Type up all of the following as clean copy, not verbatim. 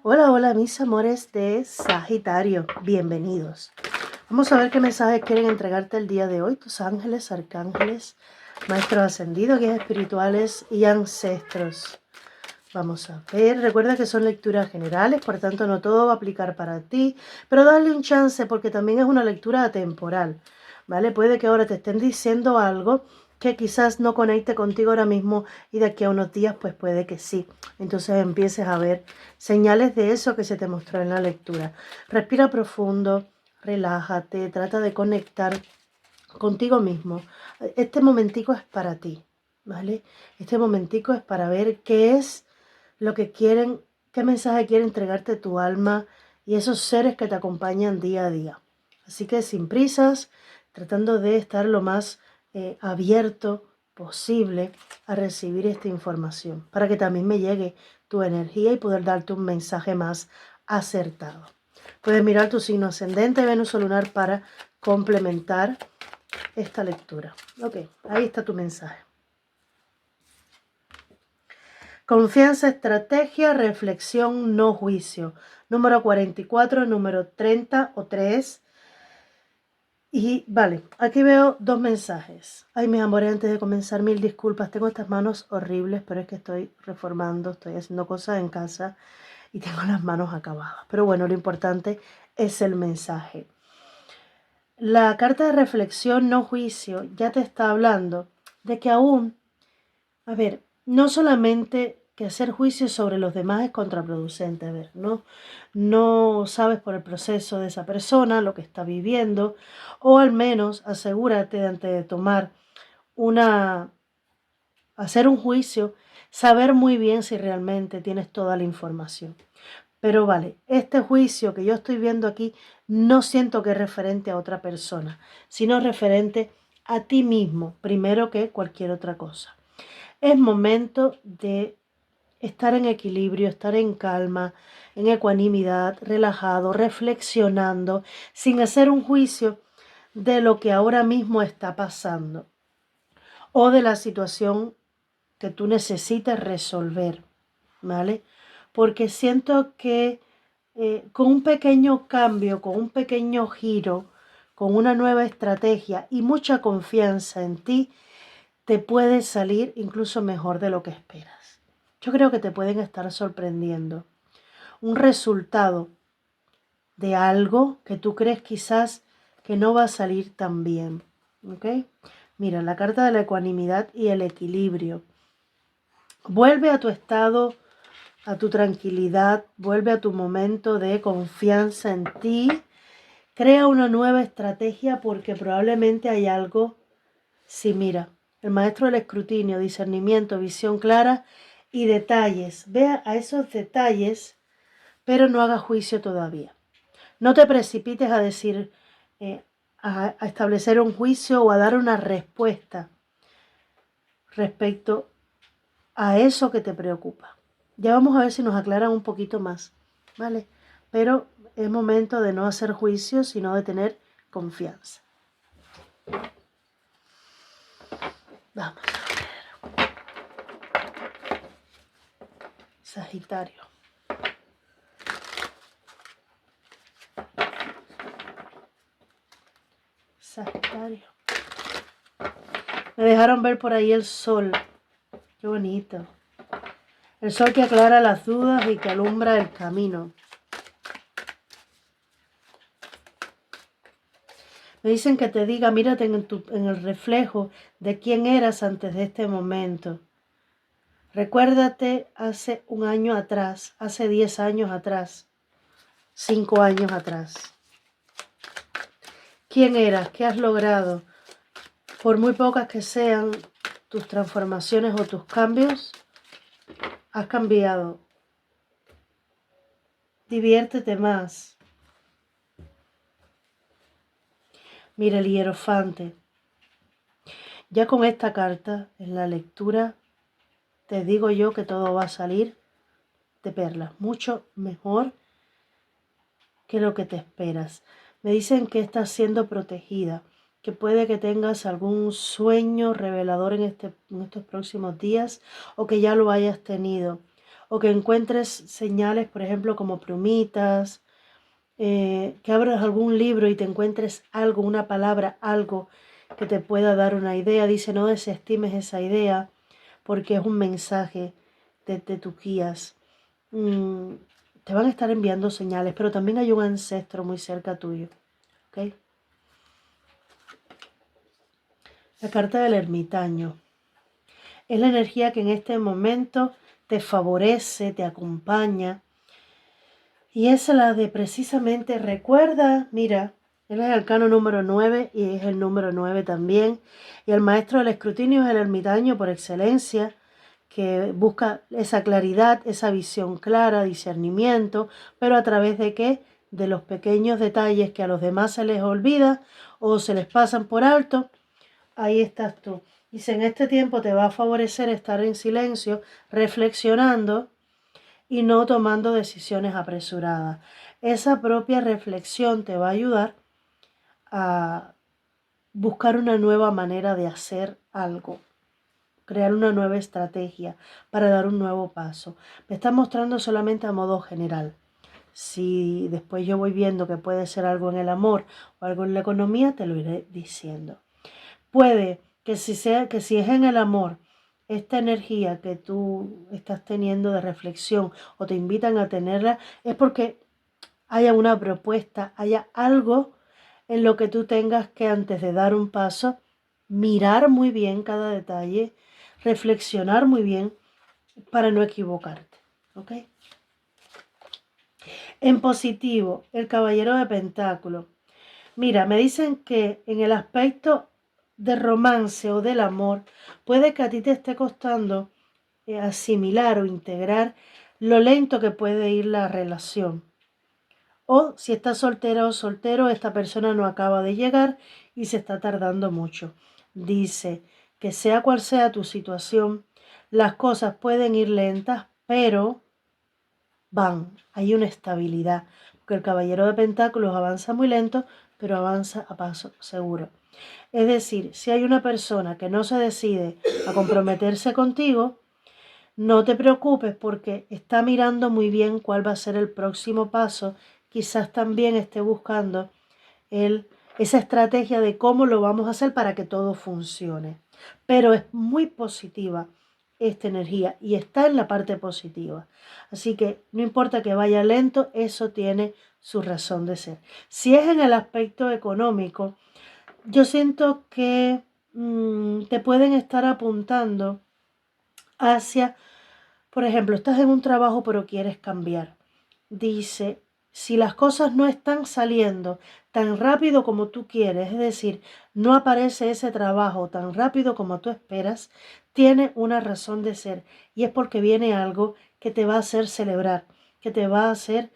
Hola, hola mis amores de Sagitario, bienvenidos. Vamos a ver qué mensajes quieren entregarte el día de hoy tus ángeles, arcángeles, maestros ascendidos, guías espirituales y ancestros. Vamos a ver, recuerda que son lecturas generales, por tanto no todo va a aplicar para ti, pero dale un chance porque también es una lectura atemporal, ¿vale? Puede que ahora te estén diciendo algo que quizás no conecte contigo ahora mismo y de aquí a unos días pues puede que sí. Entonces empieces a ver señales de eso que se te mostró en la lectura. Respira profundo, relájate, trata de conectar contigo mismo. Este momentico es para ti, ¿vale? Este momentico es para ver qué es lo que quieren, qué mensaje quiere entregarte tu alma y esos seres que te acompañan día a día. Así que sin prisas, tratando de estar lo más abierto posible a recibir esta información, para que también me llegue tu energía y poder darte un mensaje más acertado. Puedes mirar tu signo ascendente, Venus o lunar para complementar esta lectura. Ok, ahí está tu mensaje. Confianza, estrategia, reflexión, no juicio. Número 44, número 30 o 3. Y vale, aquí veo dos mensajes. Ay, mis amores, antes de comenzar, mil disculpas. Tengo estas manos horribles, pero es que estoy reformando, estoy haciendo cosas en casa y tengo las manos acabadas. Pero bueno, lo importante es el mensaje. La carta de reflexión, no juicio, ya te está hablando de que aún, a ver, no solamente que hacer juicios sobre los demás es contraproducente, a ver, no sabes por el proceso de esa persona, lo que está viviendo, o al menos asegúrate de antes de tomar hacer un juicio, saber muy bien si realmente tienes toda la información. Pero vale, este juicio que yo estoy viendo aquí no siento que es referente a otra persona, sino referente a ti mismo, primero que cualquier otra cosa. Es momento de estar en equilibrio, estar en calma, en ecuanimidad, relajado, reflexionando, sin hacer un juicio de lo que ahora mismo está pasando o de la situación que tú necesitas resolver, ¿vale? Porque siento que con un pequeño cambio, con un pequeño giro, con una nueva estrategia y mucha confianza en ti, te puede salir incluso mejor de lo que esperas. Yo creo que te pueden estar sorprendiendo. Un resultado de algo que tú crees quizás que no va a salir tan bien. ¿Ok? Mira, la carta de la ecuanimidad y el equilibrio. Vuelve a tu estado, a tu tranquilidad, vuelve a tu momento de confianza en ti. Crea una nueva estrategia porque probablemente hay algo. Sí, mira, el maestro del escrutinio, discernimiento, visión clara y detalles. Vea a esos detalles, pero no haga juicio todavía. No te precipites a decir, a establecer un juicio o a dar una respuesta respecto a eso que te preocupa. Ya vamos a ver si nos aclaran un poquito más, ¿vale? Pero es momento de no hacer juicios, sino de tener confianza. Vamos a ver. Sagitario. Sagitario. Me dejaron ver por ahí el sol. Qué bonito. El sol que aclara las dudas y que alumbra el camino. Me dicen que te diga, mírate en el reflejo de quién eras antes de este momento. Recuérdate hace un año atrás, hace 10 años atrás, 5 años atrás. ¿Quién eras? ¿Qué has logrado? Por muy pocas que sean tus transformaciones o tus cambios, has cambiado. Diviértete más. Mira el hierofante. Ya con esta carta, en la lectura, te digo yo que todo va a salir de perlas, mucho mejor que lo que te esperas. Me dicen que estás siendo protegida, que puede que tengas algún sueño revelador en estos próximos días o que ya lo hayas tenido. o que encuentres señales, por ejemplo, como plumitas, que abras algún libro y te encuentres algo, una palabra, algo que te pueda dar una idea. Dice, no desestimes esa idea porque es un mensaje de tus guías. Te van a estar enviando señales, pero también hay un ancestro muy cerca tuyo. ¿Ok? La carta del ermitaño. Es la energía que en este momento te favorece, te acompaña. Y es la de precisamente, recuerda, mira, él es el arcano número 9 y es el número 9 también. Y el maestro del escrutinio es el ermitaño por excelencia, que busca esa claridad, esa visión clara, discernimiento, pero a través de qué? De los pequeños detalles que a los demás se les olvida o se les pasan por alto. Ahí estás tú. Dice, en este tiempo te va a favorecer estar en silencio, reflexionando y no tomando decisiones apresuradas. Esa propia reflexión te va a ayudar a buscar una nueva manera de hacer algo, crear una nueva estrategia para dar un nuevo paso. Me está mostrando solamente a modo general. Si después yo voy viendo que puede ser algo en el amor o algo en la economía, te lo iré diciendo. Puede que si es en el amor, esta energía que tú estás teniendo de reflexión o te invitan a tenerla, es porque haya una propuesta, haya algo en lo que tú tengas que antes de dar un paso, mirar muy bien cada detalle, reflexionar muy bien para no equivocarte. ¿Ok? En positivo, el caballero de pentáculos. Mira, me dicen que en el aspecto de romance o del amor, puede que a ti te esté costando asimilar o integrar lo lento que puede ir la relación. O si estás soltera o soltero, esta persona no acaba de llegar y se está tardando mucho. Dice que sea cual sea tu situación, las cosas pueden ir lentas, pero hay una estabilidad. Porque el caballero de pentáculos avanza muy lento, pero avanza a paso seguro. Es decir, si hay una persona que no se decide a comprometerse contigo, no te preocupes porque está mirando muy bien cuál va a ser el próximo paso. Quizás también esté buscando esa estrategia de cómo lo vamos a hacer para que todo funcione. Pero es muy positiva esta energía y está en la parte positiva. Así que no importa que vaya lento, eso tiene su razón de ser. Si es en el aspecto económico, yo siento que te pueden estar apuntando hacia, por ejemplo, estás en un trabajo pero quieres cambiar. Dice, si las cosas no están saliendo tan rápido como tú quieres, es decir, no aparece ese trabajo tan rápido como tú esperas, tiene una razón de ser y es porque viene algo que te va a hacer celebrar, que te va a hacer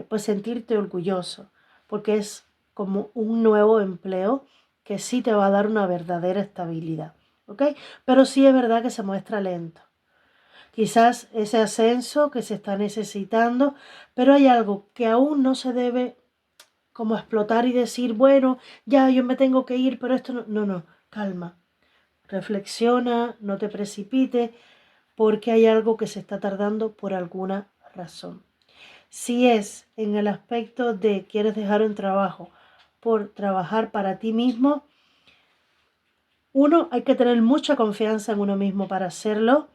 pues sentirte orgulloso, porque es como un nuevo empleo que sí te va a dar una verdadera estabilidad, ¿ok? Pero sí es verdad que se muestra lento. Quizás ese ascenso que se está necesitando, pero hay algo que aún no se debe como explotar y decir, bueno, ya yo me tengo que ir, pero esto no, no, calma, reflexiona, no te precipites, porque hay algo que se está tardando por alguna razón. Si es en el aspecto de quieres dejar un trabajo por trabajar para ti mismo, uno, hay que tener mucha confianza en uno mismo para hacerlo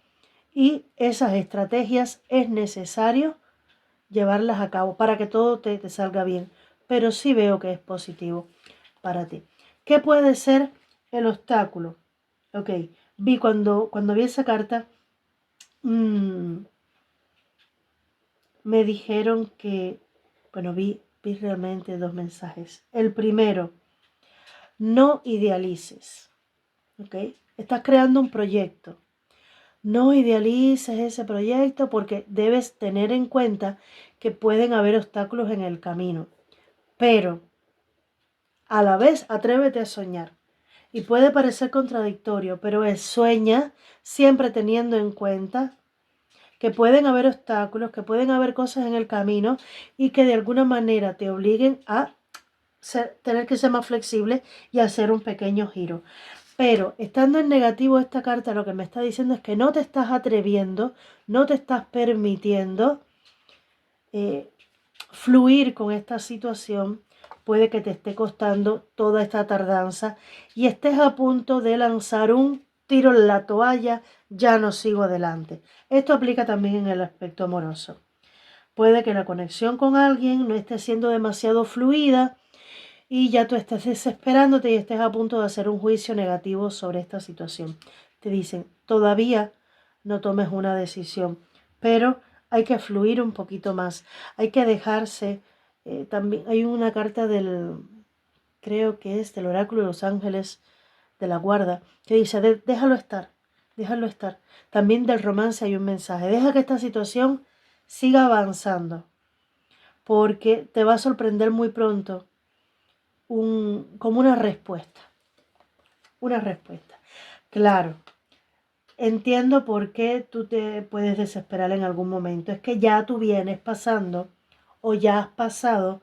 y esas estrategias es necesario llevarlas a cabo para que todo te salga bien. Pero sí veo que es positivo para ti. ¿Qué puede ser el obstáculo? Ok, cuando vi esa carta, me dijeron que, bueno, vi realmente dos mensajes. El primero, no idealices. Ok, estás creando un proyecto. No idealices ese proyecto porque debes tener en cuenta que pueden haber obstáculos en el camino. Pero a la vez atrévete a soñar. Y puede parecer contradictorio, pero es sueña siempre teniendo en cuenta que pueden haber obstáculos, que pueden haber cosas en el camino y que de alguna manera te obliguen a tener que ser más flexible y hacer un pequeño giro. Pero estando en negativo esta carta, lo que me está diciendo es que no te estás atreviendo, no te estás permitiendo fluir con esta situación. Puede que te esté costando toda esta tardanza y estés a punto de lanzar un tiro en la toalla, ya no sigo adelante. Esto aplica también en el aspecto amoroso. Puede que la conexión con alguien no esté siendo demasiado fluida y ya tú estés desesperándote y estés a punto de hacer un juicio negativo sobre esta situación. Te dicen, todavía no tomes una decisión, pero hay que fluir un poquito más, hay que dejarse. También hay una carta creo que es del oráculo de los ángeles de la guarda, que dice, déjalo estar, déjalo estar. También del romance hay un mensaje, deja que esta situación siga avanzando, porque te va a sorprender muy pronto como una respuesta. Una respuesta. Claro, entiendo por qué tú te puedes desesperar en algún momento. Es que ya tú vienes pasando o ya has pasado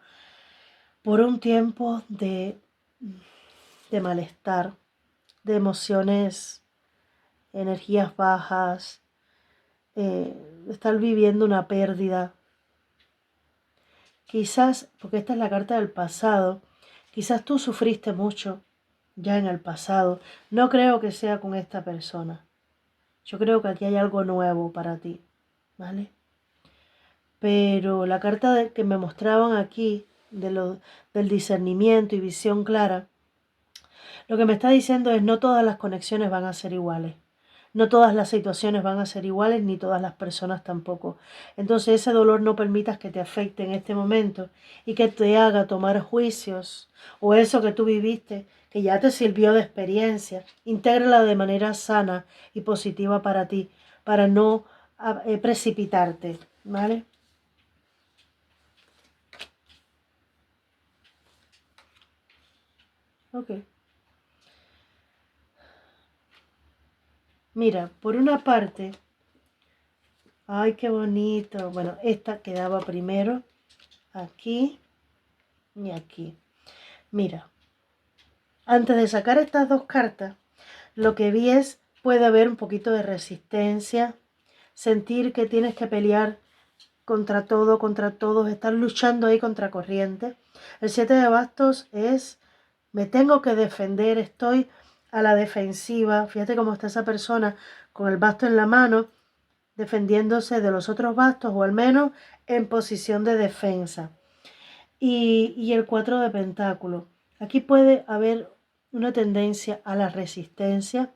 por un tiempo de malestar, de emociones, energías bajas, de estar viviendo una pérdida. Quizás, porque esta es la carta del pasado, quizás tú sufriste mucho ya en el pasado. No creo que sea con esta persona. Yo creo que aquí hay algo nuevo para ti, ¿vale? Pero la carta que me mostraban aquí, del discernimiento y visión clara, lo que me está diciendo es no todas las conexiones van a ser iguales. No todas las situaciones van a ser iguales, ni todas las personas tampoco. Entonces ese dolor no permitas que te afecte en este momento y que te haga tomar juicios o eso que tú viviste, que ya te sirvió de experiencia. Intégrala de manera sana y positiva para ti, para no precipitarte, ¿vale? Ok. Mira, por una parte, ay, qué bonito. Bueno, esta quedaba primero aquí y aquí. Mira, antes de sacar estas dos cartas, lo que vi es, puede haber un poquito de resistencia, sentir que tienes que pelear contra todo, contra todos, estar luchando ahí contra corriente. El 7 de bastos es, me tengo que defender, estoy a la defensiva. Fíjate cómo está esa persona con el basto en la mano, defendiéndose de los otros bastos o al menos en posición de defensa. Y el 4 de pentáculos. Aquí puede haber una tendencia a la resistencia,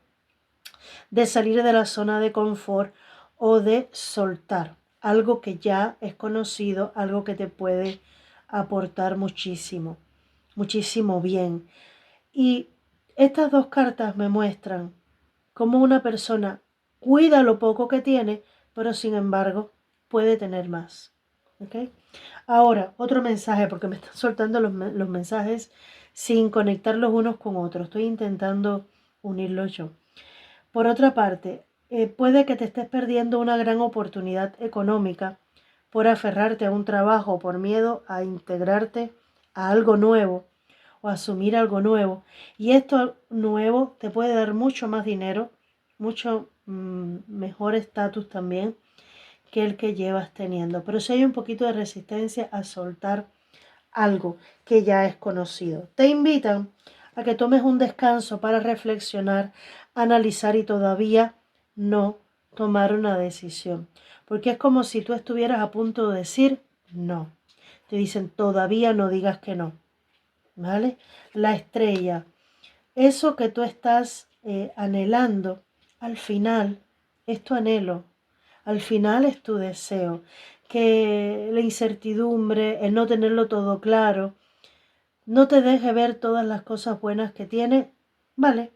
de salir de la zona de confort o de soltar algo que ya es conocido, algo que te puede aportar muchísimo, muchísimo bien. Y estas dos cartas me muestran cómo una persona cuida lo poco que tiene, pero sin embargo puede tener más. ¿Okay? Ahora, otro mensaje, porque me están soltando los mensajes sin conectar los unos con otros. Estoy intentando unirlos yo. Por otra parte, puede que te estés perdiendo una gran oportunidad económica por aferrarte a un trabajo, por miedo a integrarte a algo nuevo o asumir algo nuevo. Y esto nuevo te puede dar mucho más dinero, mucho mejor estatus también que el que llevas teniendo. Pero si hay un poquito de resistencia a soltar algo que ya es conocido. Te invitan a que tomes un descanso para reflexionar, analizar y todavía no tomar una decisión. Porque es como si tú estuvieras a punto de decir no. Te dicen todavía no digas que no. ¿Vale? La estrella. Eso que tú estás anhelando, al final es tu anhelo. Al final es tu deseo. Que la incertidumbre, el no tenerlo todo claro, no te deje ver todas las cosas buenas que tiene, vale,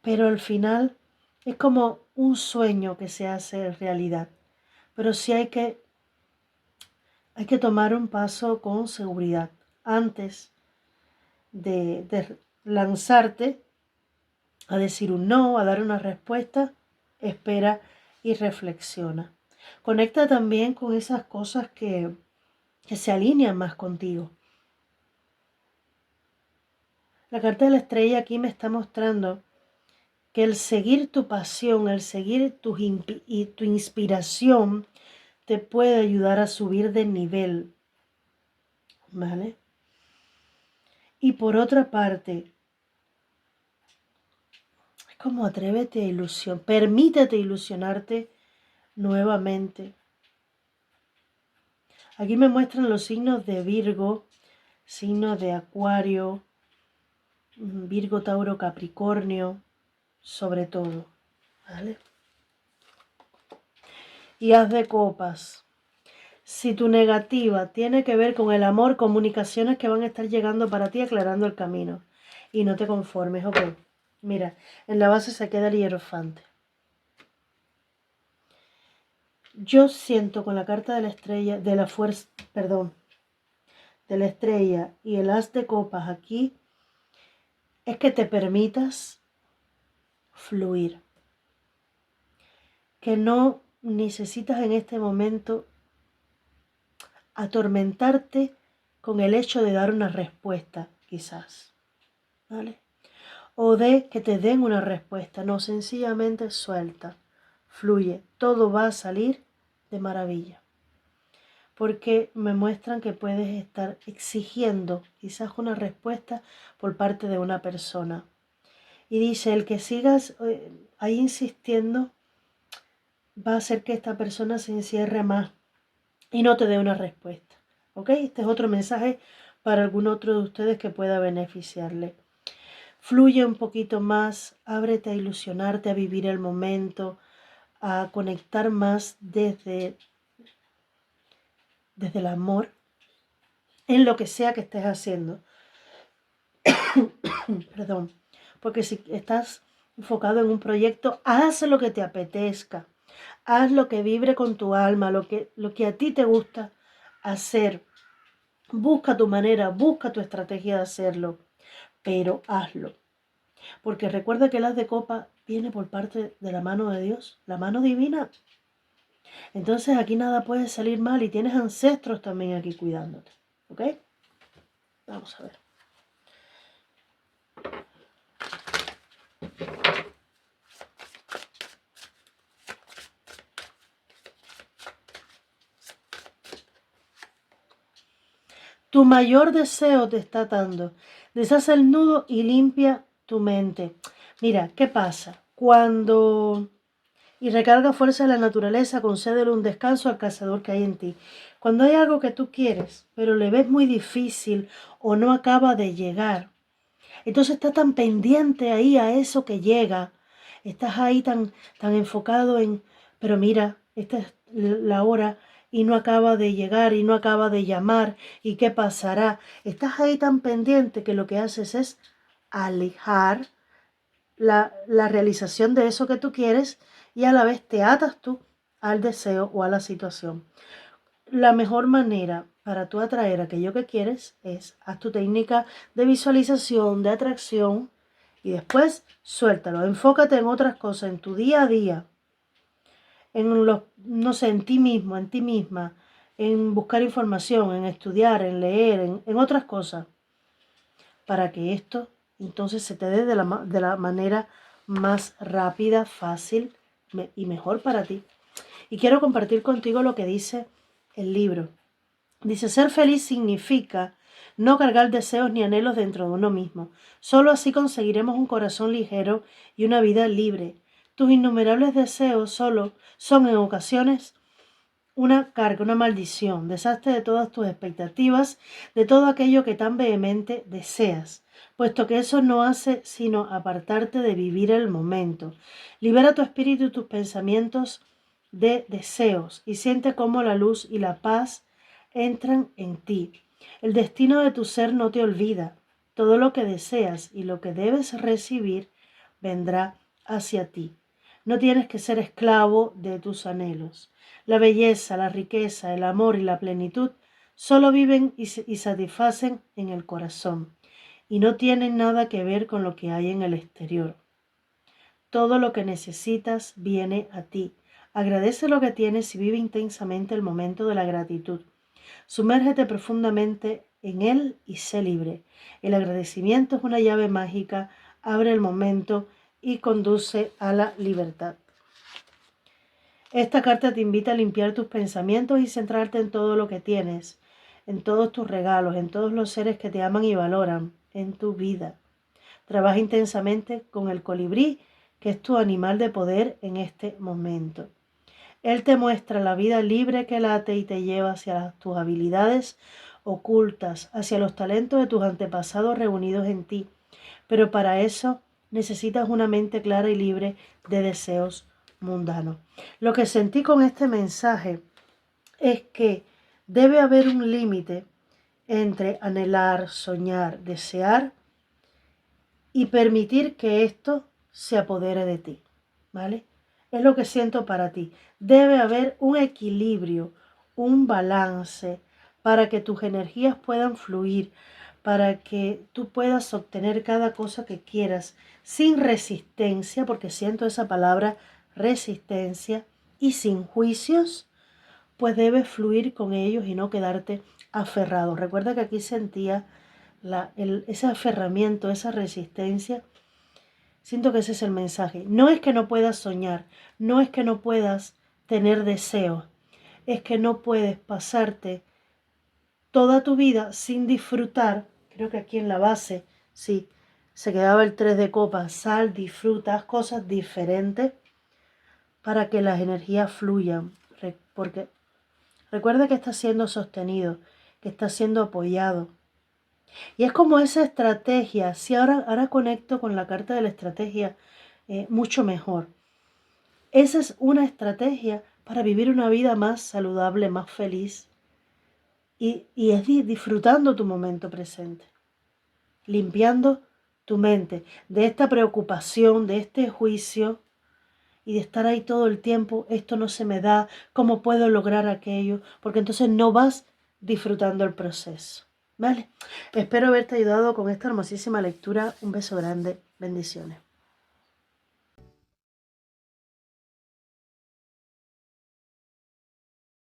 pero al final es como un sueño que se hace realidad. Pero sí hay que tomar un paso con seguridad antes de lanzarte a decir un no, a dar una respuesta. Espera y reflexiona. Conecta también con esas cosas que se alinean más contigo. La carta de la estrella aquí me está mostrando que el seguir tu pasión, el seguir tu inspiración te puede ayudar a subir de nivel, ¿vale? Y por otra parte, es como atrévete a permítete ilusionarte nuevamente. Aquí me muestran los signos de Virgo, signos de Acuario, Virgo, Tauro, Capricornio, sobre todo, ¿vale? Y As de Copas. Si tu negativa tiene que ver con el amor, comunicaciones que van a estar llegando para ti, aclarando el camino. Y no te conformes, ok. Mira, en la base se queda el Hierofante. Yo siento con la carta de la estrella, de la fuerza, perdón, de la estrella y el As de Copas aquí, es que te permitas fluir. Que no necesitas en este momento atormentarte con el hecho de dar una respuesta, quizás, ¿vale? O de que te den una respuesta, no, sencillamente suelta, fluye, todo va a salir de maravilla. Porque me muestran que puedes estar exigiendo quizás una respuesta por parte de una persona. Y dice, el que sigas ahí insistiendo va a hacer que esta persona se encierre más y no te dé una respuesta. ¿Ok? Este es otro mensaje para algún otro de ustedes que pueda beneficiarle. Fluye un poquito más, ábrete a ilusionarte, a vivir el momento, a conectar más desde el amor en lo que sea que estés haciendo. Perdón. Porque si estás enfocado en un proyecto, haz lo que te apetezca. Haz lo que vibre con tu alma, lo que a ti te gusta hacer. Busca tu manera, busca tu estrategia de hacerlo, pero hazlo. Porque recuerda que el As de Copa viene por parte de la mano de Dios, la mano divina. Entonces aquí nada puede salir mal y tienes ancestros también aquí cuidándote. ¿Ok? Vamos a ver. Tu mayor deseo te está atando. Deshace el nudo y limpia tu mente. Mira, ¿qué pasa? Y recarga fuerza de la naturaleza, concédele un descanso al cazador que hay en ti. Cuando hay algo que tú quieres, pero le ves muy difícil o no acaba de llegar, entonces estás tan pendiente ahí a eso que llega. Estás ahí tan enfocado en, pero mira, esta es la hora y no acaba de llegar y no acaba de llamar y qué pasará. Estás ahí tan pendiente que lo que haces es alejar la realización de eso que tú quieres y a la vez te atas tú al deseo o a la situación. La mejor manera para tú atraer aquello que quieres es haz tu técnica de visualización, de atracción y después suéltalo. Enfócate en otras cosas, en tu día a día, no sé, en ti mismo, en ti misma, en buscar información, en estudiar, en leer, en otras cosas, para que esto entonces se te dé de la manera más rápida, fácil y mejor para ti. Y quiero compartir contigo lo que dice el libro. Dice, ser feliz significa no cargar deseos ni anhelos dentro de uno mismo. Solo así conseguiremos un corazón ligero y una vida libre. Tus innumerables deseos solo son en ocasiones una carga, una maldición. Deshazte de todas tus expectativas, de todo aquello que tan vehemente deseas, puesto que eso no hace sino apartarte de vivir el momento. Libera tu espíritu y tus pensamientos de deseos y siente cómo la luz y la paz entran en ti. El destino de tu ser no te olvida. Todo lo que deseas y lo que debes recibir vendrá hacia ti. No tienes que ser esclavo de tus anhelos. La belleza, la riqueza, el amor y la plenitud solo viven y satisfacen en el corazón y no tienen nada que ver con lo que hay en el exterior. Todo lo que necesitas viene a ti. Agradece lo que tienes y vive intensamente el momento de la gratitud. Sumérgete profundamente en él y sé libre. El agradecimiento es una llave mágica, abre el momento y conduce a la libertad. Esta carta te invita a limpiar tus pensamientos y centrarte en todo lo que tienes, en todos tus regalos, en todos los seres que te aman y valoran, en tu vida. Trabaja intensamente con el colibrí, que es tu animal de poder en este momento. Él te muestra la vida libre que late y te lleva hacia tus habilidades ocultas, hacia los talentos de tus antepasados reunidos en ti. Pero para eso necesitas una mente clara y libre de deseos mundanos. Lo que sentí con este mensaje es que debe haber un límite entre anhelar, soñar, desear y permitir que esto se apodere de ti, ¿vale? Es lo que siento para ti. Debe haber un equilibrio, un balance para que tus energías puedan fluir, para que tú puedas obtener cada cosa que quieras sin resistencia, porque siento esa palabra resistencia, y sin juicios, pues debes fluir con ellos y no quedarte aferrado. Recuerda que aquí sentía ese aferramiento, esa resistencia. Siento que ese es el mensaje. No es que no puedas soñar, no es que no puedas tener deseos, es que no puedes pasarte toda tu vida sin disfrutar. Creo que aquí en la base, sí, se quedaba el 3 de copas. Sal, disfruta, haz cosas diferentes para que las energías fluyan. Porque recuerda que estás siendo sostenido, que estás siendo apoyado. Y es como esa estrategia, si ahora conecto con la carta de la estrategia mucho mejor. Esa es una estrategia para vivir una vida más saludable, más feliz. Y es disfrutando tu momento presente, limpiando tu mente de esta preocupación, de este juicio y de estar ahí todo el tiempo, esto no se me da, ¿cómo puedo lograr aquello? Porque entonces no vas disfrutando el proceso. ¿Vale? Espero haberte ayudado con esta hermosísima lectura. Un beso grande. Bendiciones.